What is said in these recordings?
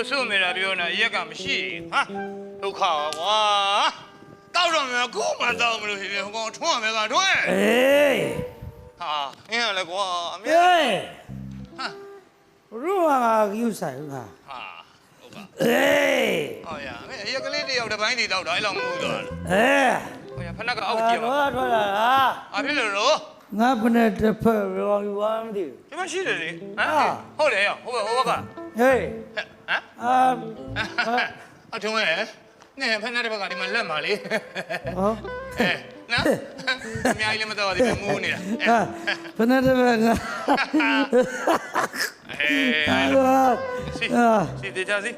လိုစုမေတာပြောနေရက်ကမရှိဟာဒုက္ခကွာတောက်တော့မယ်ကိုမှတောက်မလို့ရှိတယ်ဟိုကောင်ထွန်းရမယ်ကထွန်းအေးဟာအင်းလည်းကွာအမေဟာရူဟာယူဆိုင်ဟာဟုတ်ပါအေးဟောရအရက်ကလေးတယောက်တစ်ပိုင်းတည်တောက်တာအဲ့လောက်မဟုတ်တော့အေးဟောရဖနက်ကအောက်ကြည့်ပါဟာထွက်လာအဖြစ်လို့ငါဖနဲ့တစ်ဖက်ရောယူပါမသိဘူးဒီမရှိတယ်လေဟုတ်တယ်ဟိုဘက်ကဟေးအထုံးရဲ့နေဖက်နဲ့တစ်ဘက်ကဒီမှာလက်မှာလေဟောနော်အများကြီးလည်းမတော်သေးဘူးမူးနေတာဖနဲ့တစ်ဘက်ကစီတေချာစီ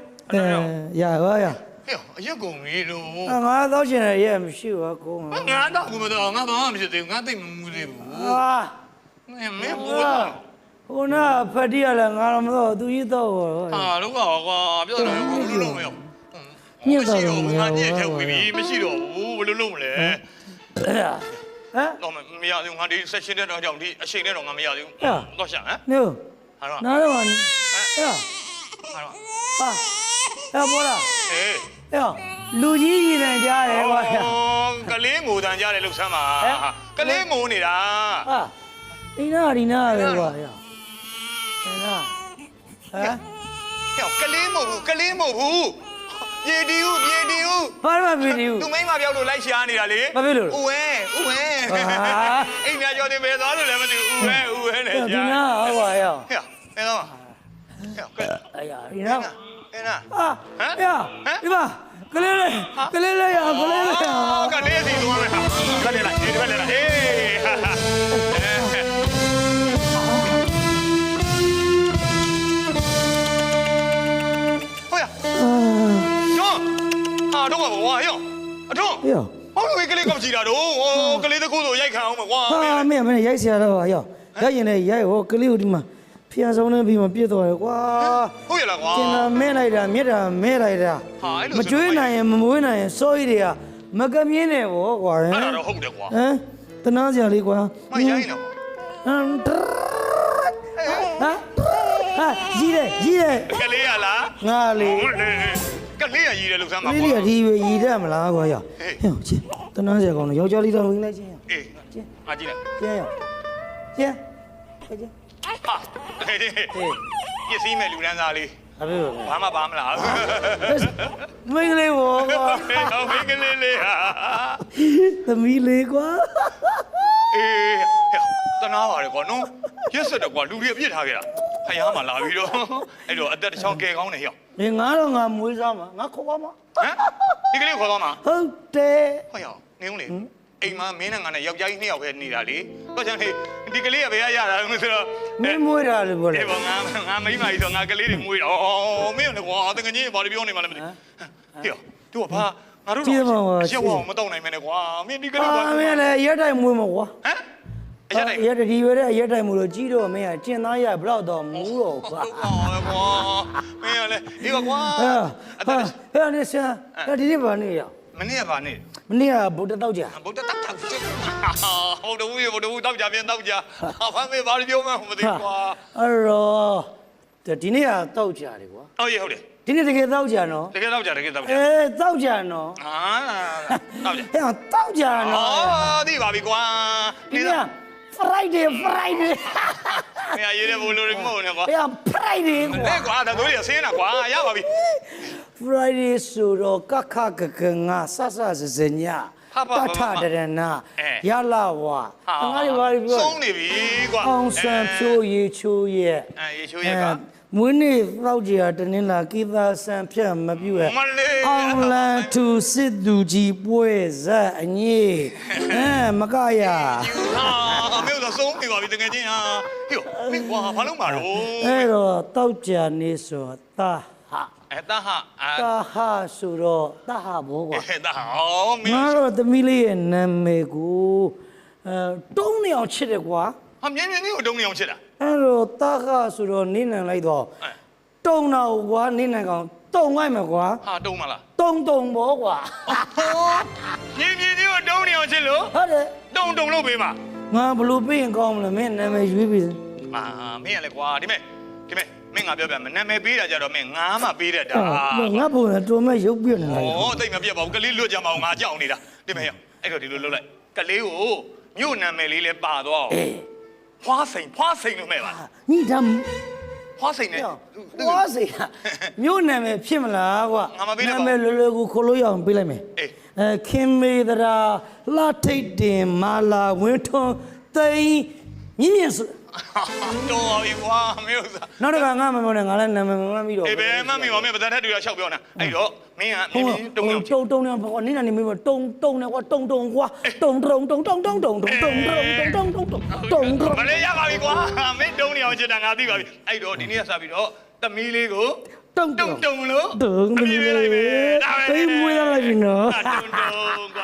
ရပါရဟဲ့အရက်ကုန်ပြီလို့ငါတော့ရှင်ရဲ့ရက်မရှိပါကုန်းငါတော့ဘူးမတော့ငါဘာမှမရှိသေးဘူးငါသိမမူးသေးဘူးဟာမင်းဘူးတော့ဟိုနာဖတ်တရလဲငါတော့မတော့သူကြီးတော့ဟာတော့ကွာပြောတယ်ဘူးလို့မရောညစ်တော့ငါညစ်ထုတ်ပြီမရှိတော့ဘူးဘယ်လိုလုပ်မလဲဟမ်တော့မရသေးဘူးငါဒီ session တဲ့တော့ကြောင့်ဒီအချိန်နဲ့တော့ငါမရသေးဘူးတော့ရှာဟမ်နို့ဟာတော့နားတော့ဟာဟာတော့ဟာဘောလားဟေးလူကြီးကြီးတန်ကြားတယ်ကွာကလေးငိုတန်ကြားတယ်လို့ဆမ်းပါကလေးငိုနေတာဟာဒီနာပဲကွာဟဲ့နာဟမ်ကလေးမဟုတ်ဘူးပြေတီဦးဘာမှမပြေတီဦးသူမိမပြောက်လို့လိုက်ရှာနေတာလေဘာဖြစ်လို့ဦးဝဲအိမ်များကြော်တင်ပဲသွားလို့လည်းမသိဘူးဦးဝဲနဲ့ရှာဒီနာဟုတ်ပါရဲ့ဟဲ့တော့အေးဒီနာဟာဟမ်ဒီပါကလေးလေးကလေးလေးကလေးစီသွားမယ်ကလေးလိုက်ဒီဘက်လိုက်ဟေးဟိုရရောတော့ကွာရောအထုံးဟောလို့ကလေးကောက်ကြည့်တာတော့ကလေးတကူဆိုရိုက်ခံအောင်ကွာဟာမင်းရိုက်ဆရာတော့ရောရိုက်ရင်လည်းရိုက်ဟောကလေးကိုဒီမှာဖျားဆုံးနေပြီးမှပြစ်သွားတယ်ကွာဟုတ်ရလားကွာကျင်နာမဲလိုက်တာမြစ်တာမဲလိုက်တာမကျွေးနိုင်ရင်မမွေးနိုင်ရင်စိုးရီတွေကမကမြင်းနဲ့ဘောကွာအဲ့ဒါတော့ဟုတ်တယ်ကွာဟမ်တနာစရာလေးကွာမရိုင်းတော့ဟာကြီးတယ်ကလေးရလားငါလေးကလေးရကြီးတယ်လို့ဆမ်းပါကွာကလေးရဒီရီတယ်မလားကွာရောဟဲ့ချင်းတနာစရာကောင်းတယ်ယောက်ျားလေးတော့ဝင်လိုက်ချင်းအေးချင်းအားကြည့်လိုက်ချင်းရောချင်းဟာပစ္စည်းမဲ့လူတန်းစားလေးဘာမှပါမလားမင်းကလေးဘောကွာမင်းကလေးလေးဟာသမီးလေးကွာအေးတနာပါတယ်ကွာနော်ရက်ဆက်တယ်ကွာလူတွေအပြစ်ထားခဲ့တာဖယားမှလာပြီးတော့အဲ့တော့အသက်တစ်ချောင်းကဲကောင်းတယ်ဟဲ့ဒီငါတော့ငါမွေးစားမှာငါခေါ်ပါမှာဟမ်ဒီကလေးခေါ်သွားမှာဟုတ်တယ်ဟောရနေဦးလေအိမ်မှာမင်းနဲ့ငါနဲ့ယောက်ျားကြီး2ယောက်ပဲနေတာလေတော့ကြောင့်ဒီကလေးကဘယ်ရတာလဲဆိုတော့မင်းမွေးတာလေဘောလေအေးဘောငါမိမကြီးဆိုငါကလေးတွေမွေးတာမင်းလည်းကွာတကယ်ကြီးဘာလို့ပြောနေမှလဲမသိဟေ့သူကဘာငါတို့တော့ရှက်ဝအောင်မတော့နိုင်မနဲ့ကွာမင်းဒီကလေးကမင်းလည်းရက်တိုင်းမွေးမှာကွာဟမ်ရက်ဒီရွယ်တဲ့ရက်တိုင်းမွေးလို့ကြီးတော့မင်းကကျင်သားရဘလောက်တော့မူးတော့ကွာဟုတ်ပါကွာမင်းလည်းဒီကွာဟဲ့နေစံဒီနေ့ဘာနေရမနေ့ကဘာနေမနေ့ကဗုဒ္ဓတောက်ကြဗုဒ္ဓတောက်ကြဟုတ်တယ်ဗုဒ္ဓတောက်ကြပြန်တောက်ကြဘာမေးဘာလို့ပြောမှမသိကွာအဲ့တော့ဒီနေ့ကတောက်ကြတယ်ကွာဟုတ်ရဲ့ဟုတ်တယ်ဒီနေ့တကယ်တောက်ကြနော်တကယ်တောက်ကြတောက်ကြတောက်ကြနော်တောက်ကြဟဲ့တောက်ကြနော်သိပါပြီကွာဒီက Friday မင်းရေးတဲ့ဘလို့ရမဟုတ်နဲ့ကွာဟဲ့ Friday ကွာကွာဒါတို့ရဆင်းတာကွာရပါပြီ Friday ဆိုတော့ကခကကငါဆဆစစညတထဒရနာရလာဝါငါတွေဘာပြောဆုံးနေပြီကွာအောင်ဆန်ဖြိုးရေချိုးရဲ့ရေချိုးရဲ့ကမွေးနေ့တောက်ကြတနင်္လာကိသာဆန်ဖြတ်မပြည့်အောင်လန်သူစစ်သူကြီးပွဲဇက်အငြိမကရဟာမြို့တော့ဆုံးနေပါပြီတကယ်ချင်းဟာဟေ့မင်းကွာဘာလို့မှာတော့အဲ့တော့တောက်ကြနေဆိုတာဟာတာဟာဆိုတော့တာဟာဘောကွာတာဟာမင်းငါတော့သမီးလေးရဲ့နာမည်ကိုတုံးနေအောင်ချစ်တယ်ကွာဟာမြင်းကိုတုံးနေအောင်ချစ်တာအဲ့တော့တာဟာဆိုတော့နင်းနံလိုက်တော့တုံတော့ကွာနင်းနံကောင်တုံလိုက်မှာကွာဟာတုံမလားတုံဘောကွာမြင်းကိုတုံးနေအောင်ချစ်လို့ဟုတ်တယ်တုံလို့ပေးပါငါဘလို့ပြင်ကောင်းမလဲမင်းနာမည်ရွေးပြီမင်းရလေကွာဒီမဲ့ မင်းငါပြောပြမယ်နာမည်ပေးတာကြတော့မင်းငါမှပေးတတ်တာ ငါပုံနဲ့တော်မဲ့ရုပ်ပြနေလိုက် ဩတိတ်မပြတ်ပါဘူးကလေးလွတ်ကြမအောင်ငါကြောက်နေတာဒီမဲ့အဲ့တော့ဒီလိုလုပ်လိုက်ကလေးကိုမြို့နာမည်လေးလဲပါတော့ဖွားစိန်လို့မဲ့ပါ ညီဒါ ဖွားစိန်နဲ့ ဘွားစိန်မြို့နာမည်ဖြစ်မလားကွာနာမည်လွယ်လွယ်ကိုခေါ်လို့ရအောင်ပေးလိုက်မယ်ခင်မေတရာလှထိတ်တင်မာလာဝင်းထွန်းသိန်းမြင့်မြင့်ဆို တော်ပြီကွာမင်းဥစား နောက်တစ်ခါငါမမောနဲ့ငါလည်းနာမည်မမှတ်ပြီးတော့ အေးဘယ်မှမင်းမမင်းပဒတ်ထက်တူရလျှောက်ပြောနေအဲ့တော့မင်းကမြင်းတုံးအောင် တုံနေဘာနင်းနေမင်းတုံနေကွာတုံကွာတုံမလေးရပါပြီကွာမင်းတုံးနေအောင်ချစ်တာငါသိပါပြီအဲ့တော့ဒီနေ့ကစပြီးတော့သမီးလေးကိုတုံလို့ တုံနေလိုက်ပဲသိမွေးလိုက်ပြီနော် တုံကွာ